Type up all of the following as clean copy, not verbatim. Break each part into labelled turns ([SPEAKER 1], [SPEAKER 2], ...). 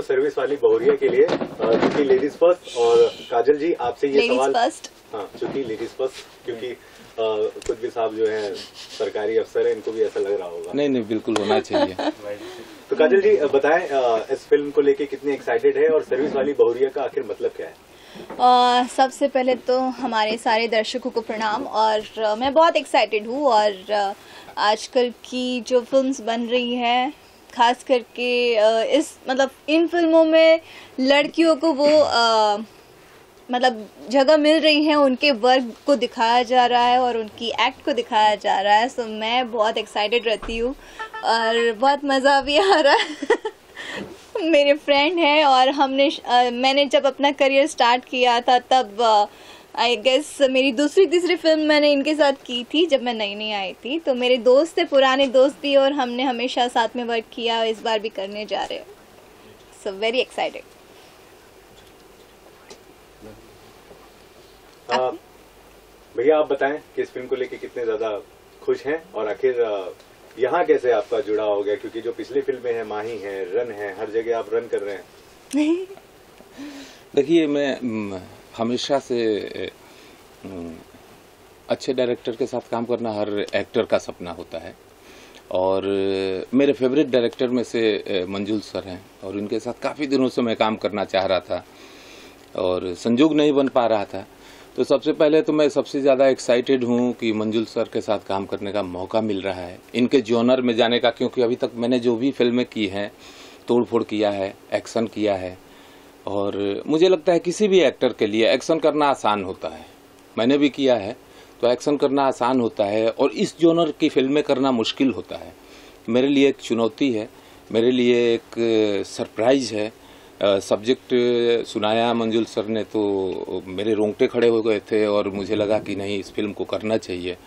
[SPEAKER 1] Service वाली बहुरिया के लिए, क्योंकि लेडीज फर्स्ट। और काजल जी आपसे ये सवाल, हाँ चूंकि लेडीज फर्स्ट, क्योंकि कुछ भी साहब जो है सरकारी अफसर है, इनको भी ऐसा लग रहा होगा।
[SPEAKER 2] नहीं बिल्कुल होना चाहिए।
[SPEAKER 1] तो काजल जी बताएं, इस फिल्म को लेके कितने एक्साइटेड है और सर्विस वाली बहुरिया का आखिर मतलब क्या है?
[SPEAKER 3] सबसे पहले तो हमारे सारे दर्शकों को प्रणाम, और मैं बहुत एक्साइटेड हूँ। और आजकल की जो फिल्म्स बन रही हैं, खास करके इन फिल्मों में लड़कियों को वो जगह मिल रही है, उनके वर्क को दिखाया जा रहा है और उनकी एक्ट को दिखाया जा रहा है। सो मैं बहुत एक्साइटेड रहती हूँ और बहुत मज़ा भी आ रहा है। मेरे फ्रेंड हैं और मैंने जब अपना करियर स्टार्ट किया था तब आई गेस मेरी दूसरी तीसरी फिल्म मैंने इनके साथ की थी जब मैं नई आई थी। तो मेरे दोस्त थे, पुराने दोस्त भी, और हमने हमेशा साथ में वर्क किया, इस बार भी करने जा रहे हैं। So very excited.
[SPEAKER 1] भैया आप बताएं कि इस फिल्म को लेके कितने ज्यादा खुश हैं और आखिर यहाँ कैसे आपका जुड़ाव हो गया, क्योंकि जो पिछली फिल्में हैं, माही हैं, रन है, हर जगह आप रन कर रहे हैं।
[SPEAKER 2] देखिए, मैं हमेशा से अच्छे डायरेक्टर के साथ काम करना हर एक्टर का सपना होता है, और मेरे फेवरेट डायरेक्टर में से मंजुल सर हैं, और उनके साथ काफ़ी दिनों से मैं काम करना चाह रहा था और संजोग नहीं बन पा रहा था। तो सबसे पहले तो मैं सबसे ज़्यादा एक्साइटेड हूँ कि मंजुल सर के साथ काम करने का मौका मिल रहा है, इनके जॉनर में जाने का, क्योंकि अभी तक मैंने जो भी फिल्में की हैं, तोड़ फोड़ किया है, एक्शन किया है, और मुझे लगता है किसी भी एक्टर के लिए एक्शन करना आसान होता है। मैंने भी किया है, तो एक्शन करना आसान होता है, और इस जॉनर की फिल्में करना मुश्किल होता है। मेरे लिए एक चुनौती है, मेरे लिए एक सरप्राइज है। सब्जेक्ट सुनाया मंजुल सर ने तो मेरे रोंगटे खड़े हो गए थे, और मुझे लगा कि नहीं, इस फिल्म को करना चाहिए,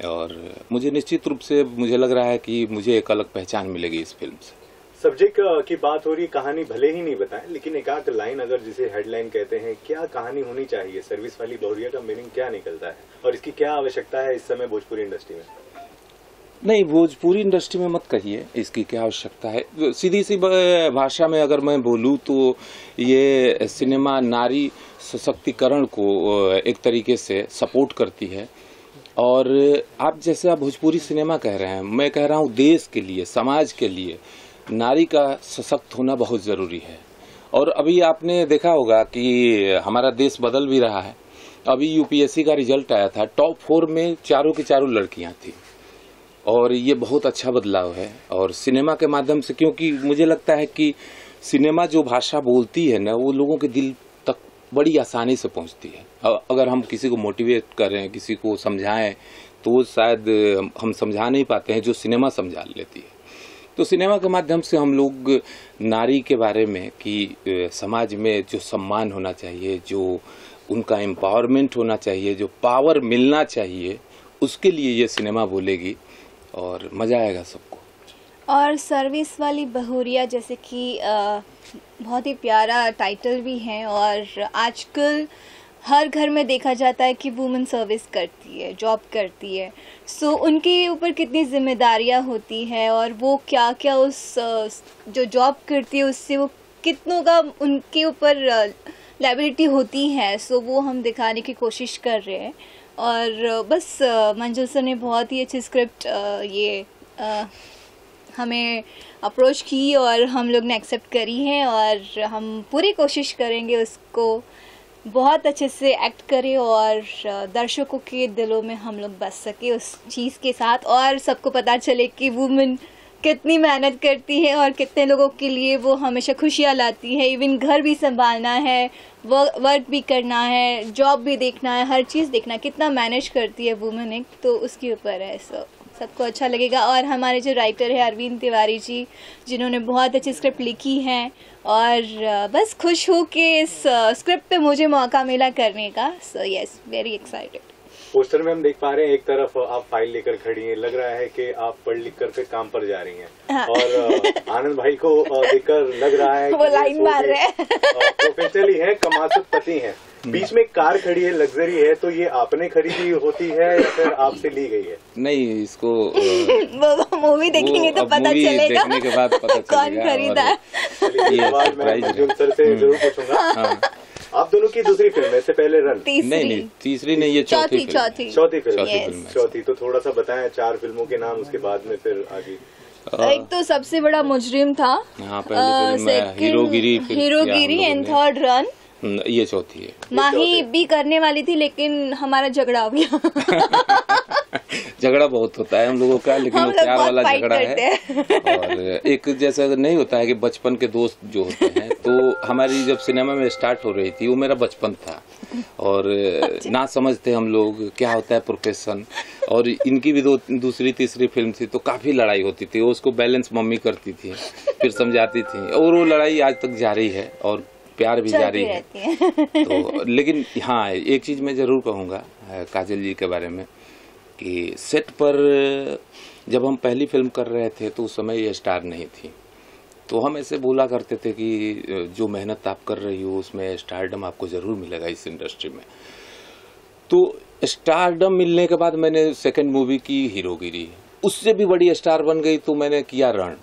[SPEAKER 2] और मुझे निश्चित रूप से मुझे लग रहा है कि मुझे एक अलग पहचान मिलेगी इस फिल्म से।
[SPEAKER 1] सब्जेक्ट की बात हो रही, कहानी भले ही नहीं बताएं, लेकिन एक आध लाइन अगर जिसे हेडलाइन कहते हैं, क्या कहानी होनी चाहिए? सर्विस वाली बहुरिया का मीनिंग क्या निकलता है और इसकी क्या आवश्यकता है इस समय भोजपुरी इंडस्ट्री में?
[SPEAKER 2] नहीं, भोजपुरी इंडस्ट्री में मत कहिए इसकी क्या आवश्यकता है। सीधी सी भाषा में अगर मैं बोलूँ तो ये सिनेमा नारी सशक्तिकरण को एक तरीके से सपोर्ट करती है, और आप भोजपुरी सिनेमा कह रहे हैं, मैं कह रहा हूँ देश के लिए, समाज के लिए नारी का सशक्त होना बहुत ज़रूरी है। और अभी आपने देखा होगा कि हमारा देश बदल भी रहा है। अभी यूपीएससी का रिजल्ट आया था, टॉप 4 में चारों की चारों लड़कियां थी, और ये बहुत अच्छा बदलाव है। और सिनेमा के माध्यम से, क्योंकि मुझे लगता है कि सिनेमा जो भाषा बोलती है ना, वो लोगों के दिल तक बड़ी आसानी से पहुंचती है। अगर हम किसी को मोटिवेट करें, किसी को समझाएं, तो शायद हम समझा नहीं पाते हैं जो सिनेमा समझा लेती है। तो सिनेमा के माध्यम से हम लोग नारी के बारे में कि समाज में जो सम्मान होना चाहिए, जो उनका एम्पावरमेंट होना चाहिए, जो पावर मिलना चाहिए, उसके लिए ये सिनेमा बोलेगी और मज़ा आएगा सबको।
[SPEAKER 3] और सर्विस वाली बहुरिया जैसे कि बहुत ही प्यारा टाइटल भी है, और आजकल हर घर में देखा जाता है कि वुमेन सर्विस करती है, जॉब करती है। सो उनके ऊपर कितनी जिम्मेदारियां होती हैं, और वो क्या क्या उस जो जॉब करती है उससे वो कितनों का उनके ऊपर लायबिलिटी होती है। सो वो हम दिखाने की कोशिश कर रहे हैं, और बस मंजुल सर ने बहुत ही अच्छी स्क्रिप्ट हमें अप्रोच की और हम लोग ने एक्सेप्ट करी है, और हम पूरी कोशिश करेंगे उसको बहुत अच्छे से एक्ट करें और दर्शकों के दिलों में हम लोग बस सके उस चीज़ के साथ, और सबको पता चले कि वुमेन कितनी मेहनत करती है और कितने लोगों के लिए वो हमेशा खुशियाँ लाती है। इवन घर भी संभालना है, वर्क भी करना है, जॉब भी देखना है, हर चीज़ देखना है, कितना मैनेज करती है वुमेन एक, तो उसके ऊपर है। सबको अच्छा लगेगा। और हमारे जो राइटर है अरविंद तिवारी जी, जिन्होंने बहुत अच्छी स्क्रिप्ट लिखी है, और बस खुश हूँ कि इस स्क्रिप्ट पे मुझे मौका मिला करने का। So yes, very excited.
[SPEAKER 1] Poster में हम देख पा रहे हैं एक तरफ आप फाइल लेकर खड़ी हैं, लग रहा है कि आप पढ़ लिख कर के काम पर जा रही हैं।
[SPEAKER 3] हाँ।
[SPEAKER 1] और आनंद भाई को देखकर लग रहा है
[SPEAKER 3] वो लाइन मार रहे हैं।
[SPEAKER 1] प्रोफेशनली है, कमासुत पति हैं। बीच में कार खड़ी है, लग्जरी है, तो ये आपने खरीदी होती है या फिर आपसे ली गई है?
[SPEAKER 2] नहीं, इसको
[SPEAKER 3] वो मूवी देखेंगे तो पता चलेगा,
[SPEAKER 2] देखने के बाद पता
[SPEAKER 3] कौन
[SPEAKER 2] चलेगा।
[SPEAKER 3] खरीदा है।
[SPEAKER 1] ये सवाल मैं मंजुल सर से जरूर पूछूंगा।
[SPEAKER 2] हाँ।
[SPEAKER 1] आप दोनों की दूसरी फिल्म है, इससे पहले रन?
[SPEAKER 2] नहीं, तीसरी नहीं, ये चौथी फिल्म।
[SPEAKER 1] चौथी फिल्म।
[SPEAKER 3] Yes।
[SPEAKER 1] चौथी तो थोड़ा सा बताएं 4 फिल्मों के नाम, उसके बाद में फिर आगे।
[SPEAKER 3] एक तो सबसे बड़ा मुजरिम था,
[SPEAKER 2] हाँ, पहली फिल्म है
[SPEAKER 3] हीरोगिरी एंड थर्ड रन।
[SPEAKER 2] ये चौथी है।
[SPEAKER 3] माही भी करने वाली थी लेकिन हमारा झगड़ा हो गया।
[SPEAKER 2] झगड़ा बहुत होता है हम लोगों का, लेकिन वो प्यार वाला झगड़ा है। और एक जैसा नहीं होता है कि बचपन के दोस्त जो होते हैं, तो हमारी जब सिनेमा में स्टार्ट हो रही थी वो मेरा बचपन था, और ना समझते हम लोग क्या होता है प्रोफेशन। और इनकी भी दूसरी तीसरी फिल्म थी तो काफी लड़ाई होती थी, उसको बैलेंस मम्मी करती थी, फिर समझाती थी, और वो लड़ाई आज तक जारी है और प्यार भी जारी है। तो लेकिन हाँ, एक चीज मैं जरूर कहूँगा काजल जी के बारे में कि सेट पर जब हम पहली फिल्म कर रहे थे तो उस समय ये स्टार नहीं थी, तो हम ऐसे बोला करते थे कि जो मेहनत आप कर रही हो उसमें स्टारडम आपको जरूर मिलेगा इस इंडस्ट्री में। तो स्टारडम मिलने के बाद मैंने सेकंड मूवी की हीरोगिरी, उससे भी बड़ी स्टार बन गई तो मैंने किया रण।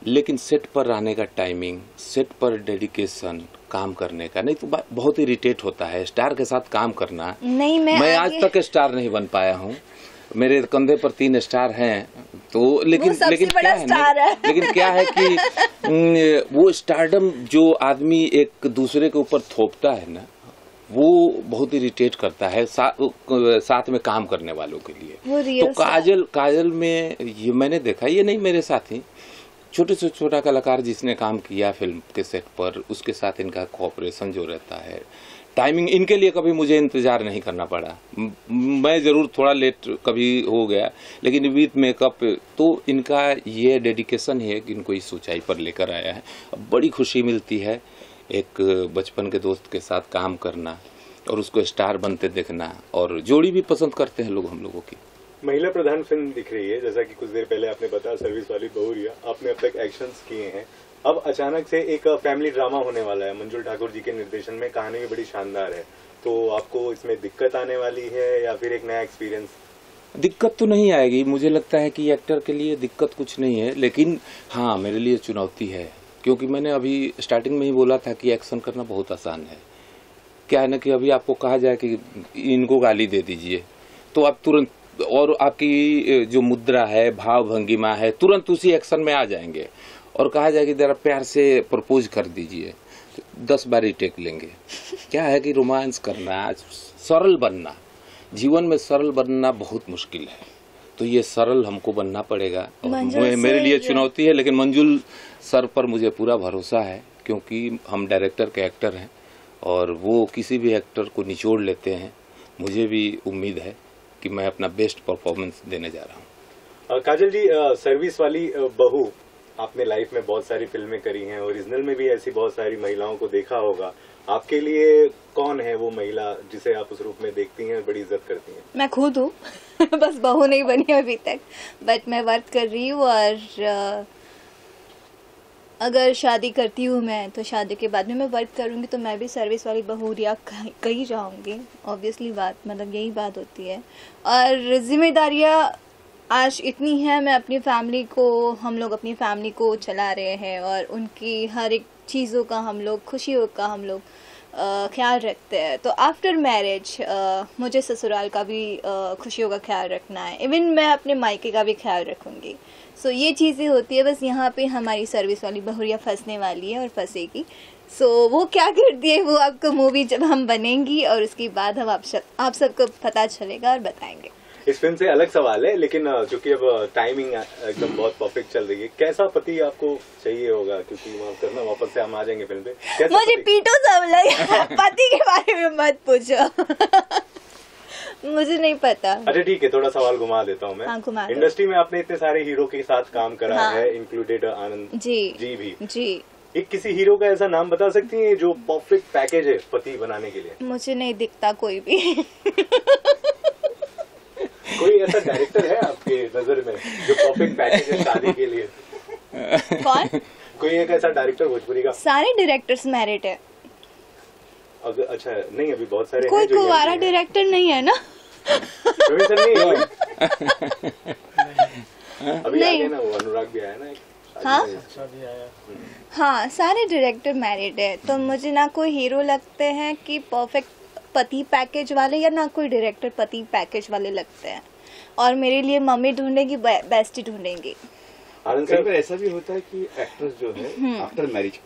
[SPEAKER 2] लेकिन सेट पर रहने का टाइमिंग, सेट पर डेडिकेशन, काम करने का, नहीं तो बहुत इरिटेट होता है स्टार के साथ काम करना।
[SPEAKER 3] नहीं, मैं
[SPEAKER 2] आज तक स्टार नहीं बन पाया हूँ। मेरे कंधे पर 3 स्टार हैं, तो लेकिन क्या है ना, लेकिन क्या है कि वो स्टारडम जो आदमी एक दूसरे के ऊपर थोपता है ना, वो बहुत इरिटेट करता है साथ में काम करने वालों के लिए। तो काजल में ये मैंने देखा, ये नहीं मेरे साथ ही छोटे से छोटा कलाकार जिसने काम किया फिल्म के सेट पर, उसके साथ इनका कोऑपरेशन जो रहता है, टाइमिंग, इनके लिए कभी मुझे इंतजार नहीं करना पड़ा। मैं जरूर थोड़ा लेट कभी हो गया, लेकिन विद मेकअप तो इनका ये डेडिकेशन है कि इनको इस ऊंचाई पर लेकर आया है। बड़ी खुशी मिलती है एक बचपन के दोस्त के साथ काम करना और उसको स्टार बनते देखना, और जोड़ी भी पसंद करते हैं लोग हम लोगों की।
[SPEAKER 1] महिला प्रधान फिल्म दिख रही है, जैसा कि कुछ देर पहले आपने बताया सर्विस वाली बहुरिया, आपने अब तक एक्शंस किए हैं, अब अचानक से एक फैमिली ड्रामा होने वाला है मंजुल ठाकुर जी के निर्देशन में, कहानी भी बड़ी शानदार है, तो आपको इसमें दिक्कत आने वाली है या फिर एक नया एक्सपीरियंस?
[SPEAKER 2] दिक्कत तो नहीं आएगी, मुझे लगता है कि एक्टर के लिए दिक्कत कुछ नहीं है, लेकिन हाँ मेरे लिए चुनौती है, क्योंकि मैंने अभी स्टार्टिंग में ही बोला था कि एक्शन करना बहुत आसान है। क्या है ना कि अभी आपको कहा जाए कि इनको गाली दे दीजिए तो आप तुरंत, और आपकी जो मुद्रा है, भाव भंगिमा है, तुरंत उसी एक्शन में आ जाएंगे। और कहा जाए कि जरा प्यार से प्रपोज कर दीजिए, 10 बार ही टेक लेंगे। क्या है कि रोमांस करना, सरल बनना, जीवन में सरल बनना बहुत मुश्किल है, तो ये सरल हमको बनना पड़ेगा। मेरे लिए चुनौती है, लेकिन मंजुल सर पर मुझे पूरा भरोसा है, क्योंकि हम डायरेक्टर के एक्टर हैं और वो किसी भी एक्टर को निचोड़ लेते हैं। मुझे भी उम्मीद है कि मैं अपना बेस्ट परफॉर्मेंस देने जा रहा हूँ।
[SPEAKER 1] काजल जी, सर्विस वाली बहू, आपने लाइफ में बहुत सारी फिल्में करी हैं, ओरिजिनल में भी ऐसी बहुत सारी महिलाओं को देखा होगा। आपके लिए कौन है वो महिला जिसे आप उस रूप में देखती हैं और बड़ी इज्जत करती हैं?
[SPEAKER 3] मैं खुद हूँ। बस बहू नहीं बनी अभी तक, बट मैं वर्क कर रही हूँ, और अगर शादी करती हूँ मैं, तो शादी के बाद में मैं वर्क करूँगी तो मैं भी सर्विस वाली बहुरिया कहीं जाऊँगी। ऑब्वियसली बात, मतलब यही बात होती है। और जिम्मेदारियाँ आज इतनी है, मैं अपनी फैमिली को, हम लोग अपनी फैमिली को चला रहे हैं, और उनकी हर एक चीज़ों का हम लोग, खुशियों का हम लोग ख्याल रखते हैं। तो आफ्टर मैरिज मुझे ससुराल का भी खुशियों का ख्याल रखना है, इवन मैं अपने मायके का भी ख्याल रखूँगी। सो ये चीज़ें होती है, बस यहाँ पे हमारी सर्विस वाली बहुरिया फंसने वाली है और फंसेगी। सो वो क्या करती है वो आपको मूवी जब हम बनेंगी और उसके बाद हम आप सबको पता चलेगा और बताएंगे।
[SPEAKER 1] इस फिल्म से अलग सवाल है, लेकिन चूंकि अब टाइमिंग एकदम बहुत परफेक्ट चल रही है, कैसा पति आपको चाहिए होगा? क्योंकि माफ करना, वापस से हम आ जाएंगे फिल्म पे।
[SPEAKER 3] मुझे पीटो सब लोग, पति के बारे में मत पूछो। मुझे नहीं पता।
[SPEAKER 1] अच्छा ठीक है, थोड़ा सवाल घुमा देता हूँ मैं।
[SPEAKER 3] हाँ, घुमा।
[SPEAKER 1] इंडस्ट्री में आपने इतने सारे हीरो के साथ काम करा
[SPEAKER 3] हाँ।
[SPEAKER 1] है, इंक्लूडेड आनंद जी भी।
[SPEAKER 3] जी,
[SPEAKER 1] एक किसी हीरो का ऐसा नाम बता सकती हैं जो परफेक्ट पैकेज है पति बनाने के लिए?
[SPEAKER 3] मुझे नहीं दिखता कोई भी।
[SPEAKER 1] ऐसा डायरेक्टर है आपके नजर में जो परफेक्ट पैकेज है शादी के लिए?
[SPEAKER 3] कौन?
[SPEAKER 1] कोई एक ऐसा डायरेक्टर भोजपुरी का?
[SPEAKER 3] सारे डायरेक्टर्स मैरिड है।
[SPEAKER 1] अगर अच्छा नहीं, अभी बहुत सारे
[SPEAKER 3] कोई
[SPEAKER 1] हैं जो
[SPEAKER 3] कुंवारा डायरेक्टर नहीं है ना?
[SPEAKER 1] रवि सर नहीं है अभी
[SPEAKER 3] नहीं।
[SPEAKER 1] आगे ना, वो अनुराग भी आया ना एक शादी
[SPEAKER 3] हाँ?
[SPEAKER 1] में।
[SPEAKER 3] हाँ, सारे डायरेक्टर मैरिड है, तो मुझे ना कोई हीरो लगते हैं कि परफेक्ट पति पैकेज वाले, या ना कोई डायरेक्टर पति पैकेज वाले लगते हैं। और मेरे लिए मम्मी ढूंढेगी, बेस्टी ढूंढेंगी।
[SPEAKER 1] आनंद
[SPEAKER 4] कई
[SPEAKER 1] सर,
[SPEAKER 4] बार ऐसा भी होता है कि एक्ट्रेस जो है आफ्टर मैरिज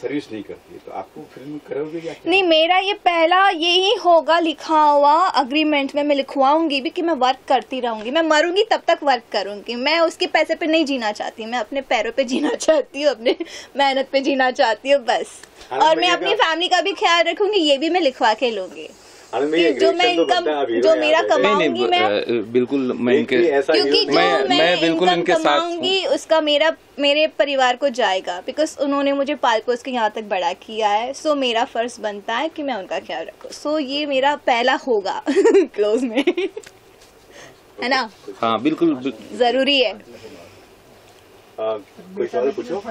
[SPEAKER 4] सर्विस नहीं करती है, तो आपको फिल्म करोगे या क्या?
[SPEAKER 3] नहीं, मेरा ये पहला यही होगा लिखा हुआ अग्रीमेंट में। मैं लिखवाऊंगी भी कि मैं वर्क करती रहूंगी, मैं मरूंगी तब तक वर्क करूंगी। मैं उसके पैसे पे नहीं जीना चाहती, मैं अपने पैरों पे जीना चाहती हूँ, अपने मेहनत पे जीना चाहती हूँ बस। और मैं अपनी फैमिली का भी ख्याल रखूंगी, ये भी मैं लिखवा के लूंगी।
[SPEAKER 1] आनंद भैया,
[SPEAKER 3] जो मैं
[SPEAKER 1] ग्रेजुएशन तो
[SPEAKER 3] इनकम,
[SPEAKER 1] बनता है अभी,
[SPEAKER 3] जो मेरा
[SPEAKER 1] यहाँ पे।
[SPEAKER 3] कमाऊंगी मैं,
[SPEAKER 2] बिल्कुल मैं इनके
[SPEAKER 1] ऐसा
[SPEAKER 3] क्योंकि
[SPEAKER 1] हीरो
[SPEAKER 3] जो
[SPEAKER 1] नहीं।
[SPEAKER 3] मैं
[SPEAKER 2] बिल्कुल
[SPEAKER 3] इनकम
[SPEAKER 2] इनके साथ हूँ।
[SPEAKER 3] कमाऊंगी उसका मेरे परिवार को जाएगा, बिकॉज उन्होंने मुझे पाल पोस के यहाँ तक बड़ा किया है। सो मेरा फर्ज बनता है कि मैं उनका ख्याल रखूं। सो ये मेरा पहला होगा क्लोज में, है ना?
[SPEAKER 2] हाँ बिल्कुल
[SPEAKER 3] जरूरी है।
[SPEAKER 1] कोई सवाल पूछो?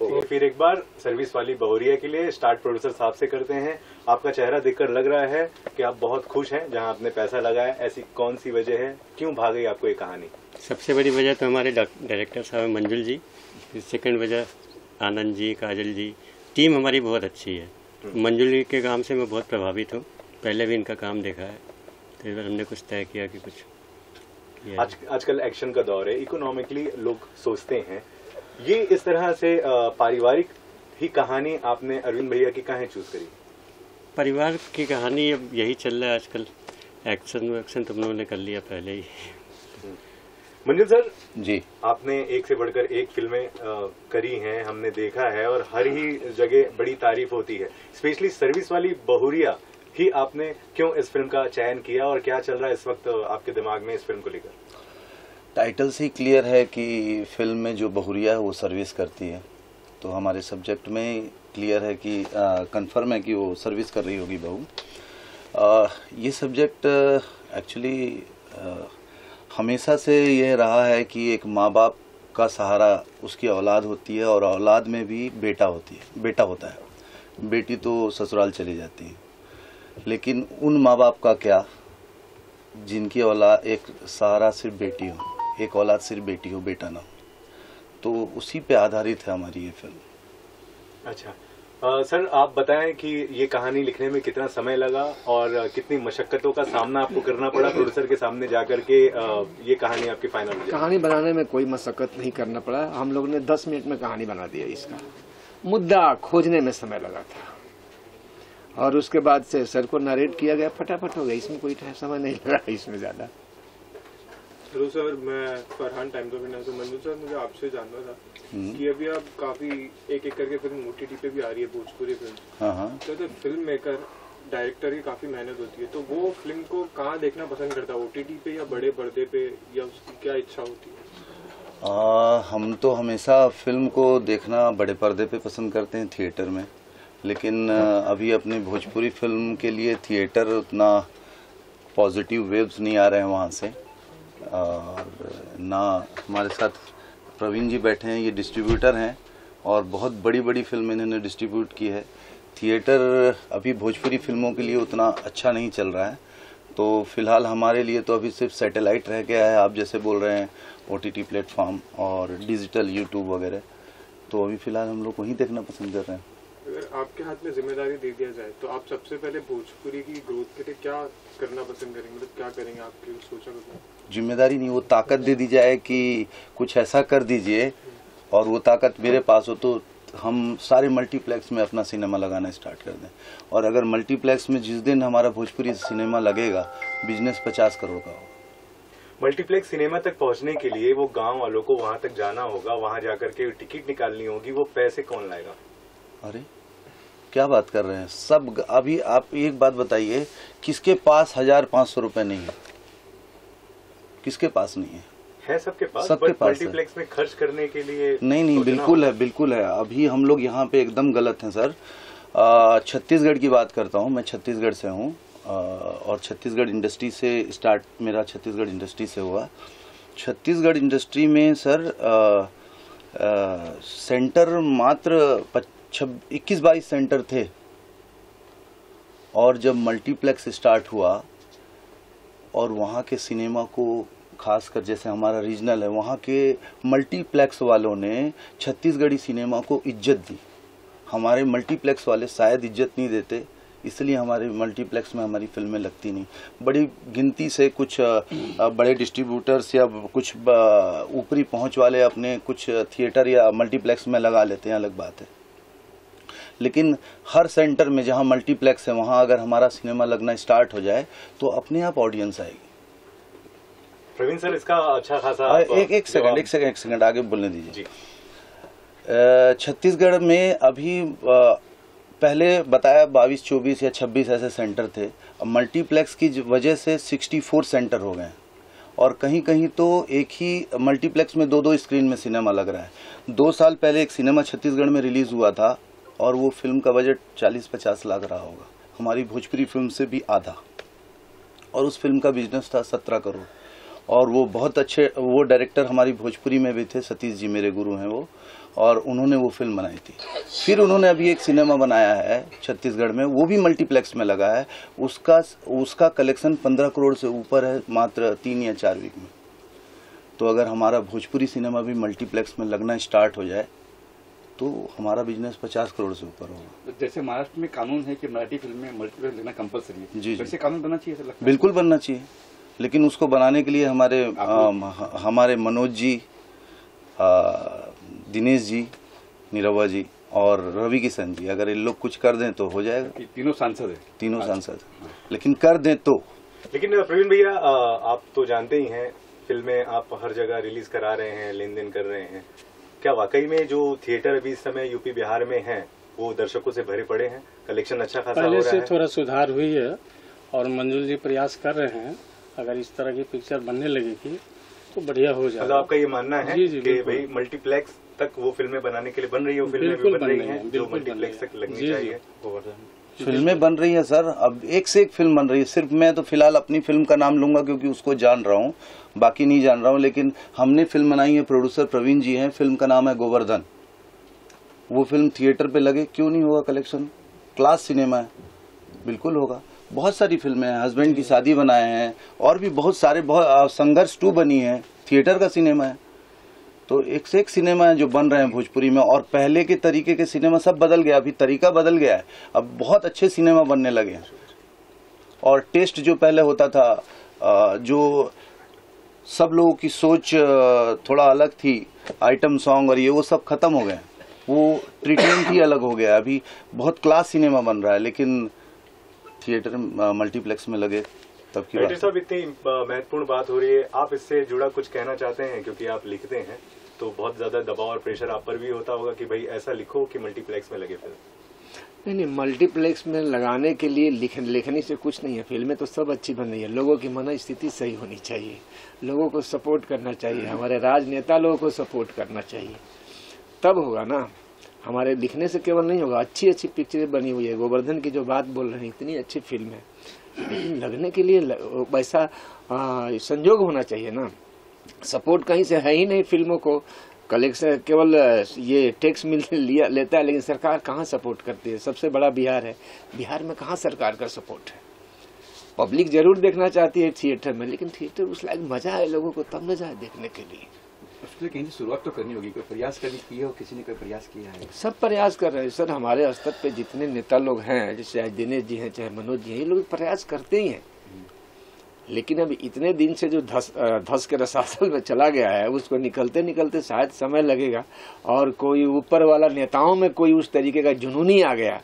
[SPEAKER 1] तो फिर एक बार सर्विस वाली बहुरिया के लिए स्टार्ट प्रोड्यूसर साहब से करते हैं। आपका चेहरा देखकर लग रहा है कि आप बहुत खुश हैं जहां आपने पैसा लगाया। ऐसी कौन सी वजह है, क्यों भागी आपको ये कहानी?
[SPEAKER 5] सबसे बड़ी वजह तो हमारे डायरेक्टर साहब हैं, मंजुल जी। फिर सेकंड वजह आनंद जी, काजल जी। टीम हमारी बहुत अच्छी है। मंजुल जी के काम से मैं बहुत प्रभावित हूँ, पहले भी इनका काम देखा है, तो इस बार हमने कुछ तय किया कि कुछ किया।
[SPEAKER 1] आजकल एक्शन का दौर है, इकोनॉमिकली लोग सोचते हैं। ये इस तरह से पारिवारिक ही कहानी आपने अरविंद भैया की काहे चूज करी?
[SPEAKER 5] परिवार की कहानी अब यही चल रहा है आजकल। एक्शन तुम लोगों ने कर लिया पहले ही।
[SPEAKER 1] मंजुल सर
[SPEAKER 2] जी,
[SPEAKER 1] आपने एक से बढ़कर एक फिल्में करी हैं, हमने देखा है, और हर ही जगह बड़ी तारीफ होती है। स्पेशली सर्विस वाली बहुरिया ही आपने क्यों इस फिल्म का चयन किया, और क्या चल रहा है इस वक्त आपके दिमाग में इस फिल्म को लेकर?
[SPEAKER 6] टाइटल से ही क्लियर है कि फिल्म में जो बहुरिया है वो सर्विस करती है, तो हमारे सब्जेक्ट में क्लियर है कि कंफर्म है कि वो सर्विस कर रही होगी बहू। ये सब्जेक्ट एक्चुअली हमेशा से ये रहा है कि एक माँ बाप का सहारा उसकी औलाद होती है, और औलाद में भी बेटा होता है। बेटी तो ससुराल चली जाती है, लेकिन उन माँ बाप का क्या जिनकी औलाद एक सहारा सिर्फ बेटी हो, एक औलाद सिर्फ बेटी हो, बेटा ना हो। तो उसी पे आधारित है हमारी ये फिल्म।
[SPEAKER 1] अच्छा सर, आप बताएं कि ये कहानी लिखने में कितना समय लगा और कितनी मशक्कतों का सामना आपको करना पड़ा प्रोड्यूसर के सामने जाकर के ये कहानी आपकी फाइनल हो जाए?
[SPEAKER 7] कहानी बनाने में कोई मशक्कत नहीं करना पड़ा। हम लोग ने 10 मिनट में कहानी बना दिया। इसका मुद्दा खोजने में समय लगा था, और उसके बाद से सर को नरेट किया गया, फटाफट हो गया। इसमें कोई समय नहीं लगा इसमें ज्यादा।
[SPEAKER 8] हेलो सर, मैं फरहान टाइम तो मंजूर सर, मुझे आपसे जानना था कि अभी आप काफी एक करके फिल्म ओटीटी पे भी आ रही है, भोजपुरी फिल्म।
[SPEAKER 6] हाँ।
[SPEAKER 8] तो फिल्म मेकर डायरेक्टर की काफी मेहनत होती है, तो वो फिल्म को कहाँ देखना पसंद करता है, ओटीटी पे या बड़े पर्दे पे, या उसकी क्या इच्छा होती है?
[SPEAKER 6] हम तो हमेशा फिल्म को देखना बड़े पर्दे पे पसंद करते हैं, थिएटर में। लेकिन अभी अपनी भोजपुरी फिल्म के लिए थिएटर उतना पॉजिटिव वेव्स नहीं आ रहे हैं वहाँ से। और ना हमारे साथ प्रवीण जी बैठे हैं, ये डिस्ट्रीब्यूटर हैं, और बहुत बड़ी बड़ी फिल्म इन्होंने डिस्ट्रीब्यूट की है। थिएटर अभी भोजपुरी फिल्मों के लिए उतना अच्छा नहीं चल रहा है, तो फिलहाल हमारे लिए तो अभी सिर्फ सैटेलाइट रह गया है। आप जैसे बोल रहे हैं ओटीटी प्लेटफॉर्म और डिजिटल यूट्यूब वगैरह, तो अभी फिलहाल हम लोग वहीं देखना पसंद कर रहे हैं।
[SPEAKER 8] अगर आपके हाथ में जिम्मेदारी दे दिया जाए तो आप सबसे पहले भोजपुरी की ग्रोथ के लिए क्या करना पसंद करेंगे, मतलब क्या करेंगे आपके सोचा?
[SPEAKER 6] जिम्मेदारी नहीं, वो ताकत दे दी जाए कि कुछ ऐसा कर दीजिए, और वो ताकत मेरे पास हो तो हम सारे मल्टीप्लेक्स में अपना सिनेमा लगाना स्टार्ट कर दें। और अगर मल्टीप्लेक्स में जिस दिन हमारा भोजपुरी सिनेमा लगेगा, बिजनेस 50 करोड़ का हो।
[SPEAKER 1] मल्टीप्लेक्स सिनेमा तक पहुंचने के लिए वो गांव वालों को वहां तक जाना होगा, वहां जाकर के टिकट निकालनी होगी, वो पैसे कौन लाएगा?
[SPEAKER 6] अरे क्या बात कर रहे हैं सब। अभी आप एक बात बताइए, किसके पास 1500 रुपए नहीं है? किसके पास नहीं है?
[SPEAKER 1] सबके पास,
[SPEAKER 6] सबके पास
[SPEAKER 1] मल्टीप्लेक्स में खर्च करने के लिए
[SPEAKER 6] नहीं, बिल्कुल है। अभी हम लोग यहाँ पे एकदम गलत हैं सर। छत्तीसगढ़ की बात करता हूँ, मैं छत्तीसगढ़ से हूँ, और छत्तीसगढ़ इंडस्ट्री से स्टार्ट मेरा छत्तीसगढ़ इंडस्ट्री से हुआ। छत्तीसगढ़ इंडस्ट्री में सर सेंटर मात्र 21-22 सेंटर थे, और जब मल्टीप्लेक्स स्टार्ट हुआ और वहाँ के सिनेमा को खासकर जैसे हमारा रीजनल है, वहाँ के मल्टीप्लेक्स वालों ने छत्तीसगढ़ी सिनेमा को इज्जत दी। हमारे मल्टीप्लेक्स वाले शायद इज्जत नहीं देते, इसलिए हमारे मल्टीप्लेक्स में हमारी फिल्में लगती नहीं। बड़ी गिनती से कुछ बड़े डिस्ट्रीब्यूटर्स या कुछ ऊपरी पहुंच वाले अपने कुछ थिएटर या मल्टीप्लेक्स में लगा लेते हैं, अलग बात है। लेकिन हर सेंटर में जहां मल्टीप्लेक्स है वहां अगर हमारा सिनेमा लगना स्टार्ट हो जाए तो अपने आप ऑडियंस आएगी।
[SPEAKER 1] प्रवीण सर, इसका अच्छा खासा
[SPEAKER 6] एक सेकंड आगे बोलने दीजिए। छत्तीसगढ़ में अभी पहले बताया 22, 24 या 26 ऐसे सेंटर थे। अब मल्टीप्लेक्स की वजह से 64 सेंटर हो गए, और कहीं कहीं तो एक ही मल्टीप्लेक्स में 2-2 स्क्रीन में सिनेमा लग रहा है। 2 साल पहले एक सिनेमा छत्तीसगढ़ में रिलीज हुआ था और वो फिल्म का बजट 40-50 लाख रहा होगा, हमारी भोजपुरी फिल्म से भी आधा, और उस फिल्म का बिजनेस था 17 करोड़। और वो बहुत अच्छे, वो डायरेक्टर हमारी भोजपुरी में भी थे, सतीश जी मेरे गुरु हैं वो, और उन्होंने वो फिल्म बनाई थी। फिर उन्होंने अभी एक सिनेमा बनाया है छत्तीसगढ़ में, वो भी मल्टीप्लेक्स में लगा है, उसका कलेक्शन 15 करोड़ से ऊपर है मात्र 3 या 4 वीक में। तो अगर हमारा भोजपुरी सिनेमा भी मल्टीप्लेक्स में लगना स्टार्ट हो जाए तो हमारा बिजनेस 50 करोड़ से ऊपर होगा।
[SPEAKER 4] जैसे महाराष्ट्र में कानून है कि मराठी फिल्म में मल्टीप्लेक्स लेना कंपलसरी है,
[SPEAKER 6] जी,
[SPEAKER 4] वैसे कानून बनना चाहिए, लगता है?
[SPEAKER 6] बिल्कुल बनना चाहिए, लेकिन उसको बनाने के लिए हमारे मनोज जी, दिनेश जी, नीरवा जी और रवि किशन जी, अगर इन लोग कुछ कर दें तो हो जाएगा।
[SPEAKER 4] तीनों सांसद है,
[SPEAKER 6] तीनों सांसद, लेकिन कर दें तो।
[SPEAKER 1] लेकिन प्रवीण भैया, आप तो जानते ही हैं, फिल्में आप हर जगह रिलीज करा रहे हैं, लेन देन कर रहे हैं। क्या वाकई में जो थिएटर अभी इस समय यूपी बिहार में हैं वो दर्शकों से भरे पड़े हैं? कलेक्शन अच्छा खासा हो रहा है?
[SPEAKER 9] पहले से थोड़ा सुधार हुई है और मंजुल जी प्रयास कर रहे हैं, अगर इस तरह की पिक्चर बनने लगेगी तो बढ़िया हो जाएगा।
[SPEAKER 1] मतलब आपका ये मानना है कि भाई मल्टीप्लेक्स तक वो फिल्में बनाने के लिए बन रही है, वो फिल्में भी बन रही हैं जो मल्टीप्लेक्स तक लगनी चाहिए?
[SPEAKER 6] फिल्में बन रही है सर, अब एक से एक फिल्म बन रही है। सिर्फ मैं तो फिलहाल अपनी फिल्म का नाम लूंगा क्योंकि उसको जान रहा हूँ, बाकी नहीं जान रहा हूँ। लेकिन हमने फिल्म बनाई है, प्रोड्यूसर प्रवीण जी हैं, फिल्म का नाम है गोवर्धन। वो फिल्म थिएटर पे लगे, क्यों नहीं होगा कलेक्शन? क्लास सिनेमा है, बिल्कुल होगा। बहुत सारी फिल्में हैं, हस्बैंड की शादी बनाए हैं, और भी बहुत सारे, बहुत संघर्ष 2 बनी है, थिएटर का सिनेमा है। तो एक से एक सिनेमा है जो बन रहे हैं भोजपुरी में, और पहले के तरीके के सिनेमा सब बदल गया, अभी तरीका बदल गया है, अब बहुत अच्छे सिनेमा बनने लगे हैं। और टेस्ट जो पहले होता था, जो सब लोगों की सोच थोड़ा अलग थी, आइटम सॉन्ग और ये वो सब खत्म हो गए, वो ट्रीटमेंट ही अलग हो गया। अभी बहुत क्लास सिनेमा बन रहा है, लेकिन थिएटर मल्टीप्लेक्स में लगे तब की बात।
[SPEAKER 1] साहब, इतनी महत्वपूर्ण बात हो रही है, आप इससे जुड़ा कुछ कहना चाहते हैं? क्योंकि आप लिखते हैं तो बहुत ज्यादा दबाव और प्रेशर आप पर भी होता होगा कि भाई ऐसा लिखो कि मल्टीप्लेक्स में लगे फिल्म।
[SPEAKER 7] नहीं, मल्टीप्लेक्स में लगाने के लिए लिखने से कुछ नहीं है। फिल्में तो सब अच्छी बन रही है, लोगों की मन स्थिति सही होनी चाहिए, लोगों को सपोर्ट करना चाहिए, हमारे राजनेता लोगों को सपोर्ट करना चाहिए, तब होगा ना। हमारे लिखने से केवल नहीं होगा। अच्छी अच्छी पिक्चरें बनी हुई है, गोवर्धन की जो बात बोल रहे हैं, इतनी अच्छी फिल्म है, लेकिन लगने के लिए वैसा संजोग होना चाहिए ना। सपोर्ट कहीं से है ही नहीं फिल्मों को, कलेक्शन केवल ये टैक्स मिल लिया लेता है, लेकिन सरकार कहाँ सपोर्ट करती है? सबसे बड़ा बिहार है, बिहार में कहाँ सरकार का सपोर्ट है? पब्लिक जरूर देखना चाहती है थिएटर में, लेकिन थिएटर उस लायक मजा है लोगों को, तब न जाए देखने के लिए।
[SPEAKER 4] उसके कहीं शुरुआत तो करनी होगी, कोई प्रयास करनी की है, किसी ने कोई प्रयास किया है?
[SPEAKER 7] सब प्रयास कर रहे हैं सर, हमारे स्तर पे जितने नेता लोग हैं, जैसे आज दिनेश जी हैं, चाहे मनोज जी हैं, ये लोग प्रयास करते ही हैं। लेकिन अब इतने दिन से जो धस के रसातल में चला गया है, उसको निकलते निकलते शायद समय लगेगा, और कोई ऊपर वाला नेताओं में कोई उस तरीके का जुनूनी आ गया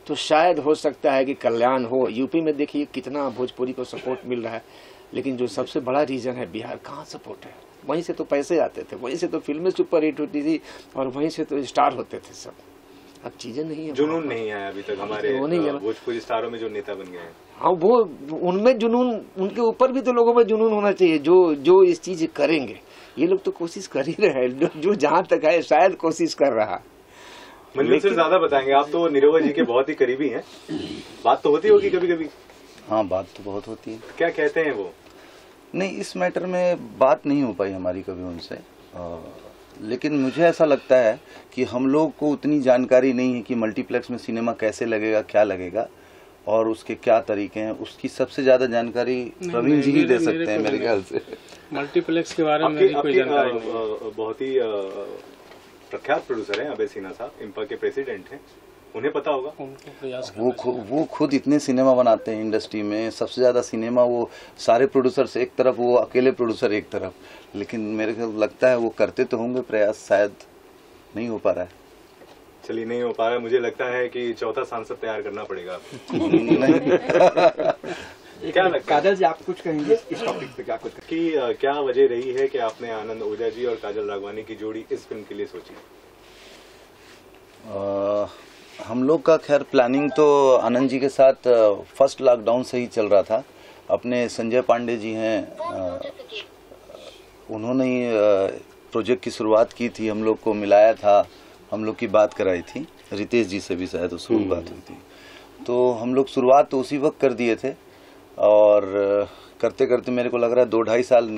[SPEAKER 7] तो शायद हो सकता है कि कल्याण हो। यूपी में देखिए कितना भोजपुरी को सपोर्ट मिल रहा है, लेकिन जो सबसे बड़ा रीजन है बिहार, कहाँ सपोर्ट है? वहीं से तो पैसे आते थे, वहीं से तो फिल्में सुपर हिट होती थी, और वहीं से तो स्टार होते थे सब। अब चीजें नहीं है,
[SPEAKER 1] जुनून नहीं आया अभी तक हमारे भोजपुरी स्टारों में जो नेता बन गए हैं।
[SPEAKER 7] हाँ, वो उनमें जुनून, उनके ऊपर भी तो लोगों में जुनून होना चाहिए, जो इस चीज करेंगे। ये लोग तो कोशिश कर ही रहे हैं, जो जहाँ तक है शायद कोशिश कर रहा।
[SPEAKER 1] मंजुल से ज्यादा बताएंगे, आप तो नीरवा जी के बहुत ही करीबी हैं, बात तो होती होगी कभी कभी?
[SPEAKER 6] हाँ, बात तो बहुत होती है।
[SPEAKER 1] क्या कहते हैं वो?
[SPEAKER 6] नहीं, इस मैटर में बात नहीं हो पाई हमारी कभी उनसे, लेकिन मुझे ऐसा लगता है कि हम लोग को उतनी जानकारी नहीं है कि मल्टीप्लेक्स में सिनेमा कैसे लगेगा, क्या लगेगा और उसके क्या तरीके हैं। उसकी सबसे ज्यादा जानकारी प्रवीण जी ही दे सकते हैं मेरे ख्याल से।
[SPEAKER 9] मल्टीप्लेक्स के बारे में कोई जानकारी नहीं।
[SPEAKER 1] बहुत ही प्रख्यात प्रोड्यूसर हैं अभय सिन्हा साहब, इम्पा के प्रेसिडेंट हैं, उन्हें पता होगा।
[SPEAKER 6] वो खुद इतने सिनेमा बनाते हैं इंडस्ट्री में, सबसे ज्यादा सिनेमा वो सारे प्रोड्यूसर से एक तरफ, वो अकेले प्रोड्यूसर एक तरफ, लेकिन मेरे को लगता है वो करते तो होंगे प्रयास, शायद नहीं हो पा रहा है।
[SPEAKER 1] चलिए, नहीं हो पा रहा है, मुझे लगता है कि चौथा सांसद तैयार करना पड़ेगा। क्या लगता है?
[SPEAKER 4] काजल जी, आप कुछ कहेंगे इस टॉपिक पे? क्या कुछ
[SPEAKER 1] कि क्या वजह रही है कि आपने आनंद ओझा जी और काजल राघवानी की जोड़ी इस फिल्म के लिए सोची?
[SPEAKER 6] हम लोग का खैर प्लानिंग तो आनंद जी के साथ फर्स्ट लॉकडाउन से ही चल रहा था। अपने संजय पांडे जी हैं, उन्होंने ही प्रोजेक्ट की शुरुआत की थी, हम लोग को मिलाया था, हम लोग की बात कराई थी, रितेश जी से भी शायद उसको बात हुई थी। तो हम लोग शुरुआत तो उसी वक्त कर दिए थे और करते करते मेरे को लग रहा है 2-2.5 साल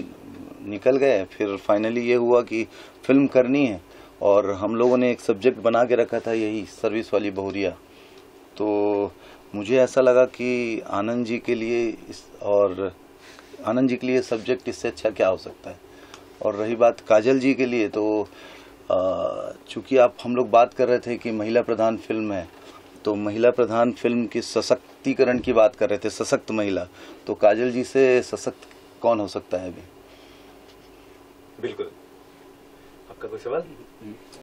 [SPEAKER 6] निकल गए। फिर फाइनली ये हुआ कि फिल्म करनी है और हम लोगों ने एक सब्जेक्ट बना के रखा था, यही सर्विस वाली बहुरिया। तो मुझे ऐसा लगा कि आनंद जी के लिए सब्जेक्ट इससे अच्छा क्या हो सकता है। और रही बात काजल जी के लिए, तो चूंकि हम लोग बात कर रहे थे कि महिला प्रधान फिल्म है, तो महिला प्रधान फिल्म की सशक्तिकरण की बात कर रहे थे, सशक्त महिला, तो काजल जी से सशक्त कौन हो सकता है अभी।
[SPEAKER 1] बिल्कुल। आपका कोई सवाल?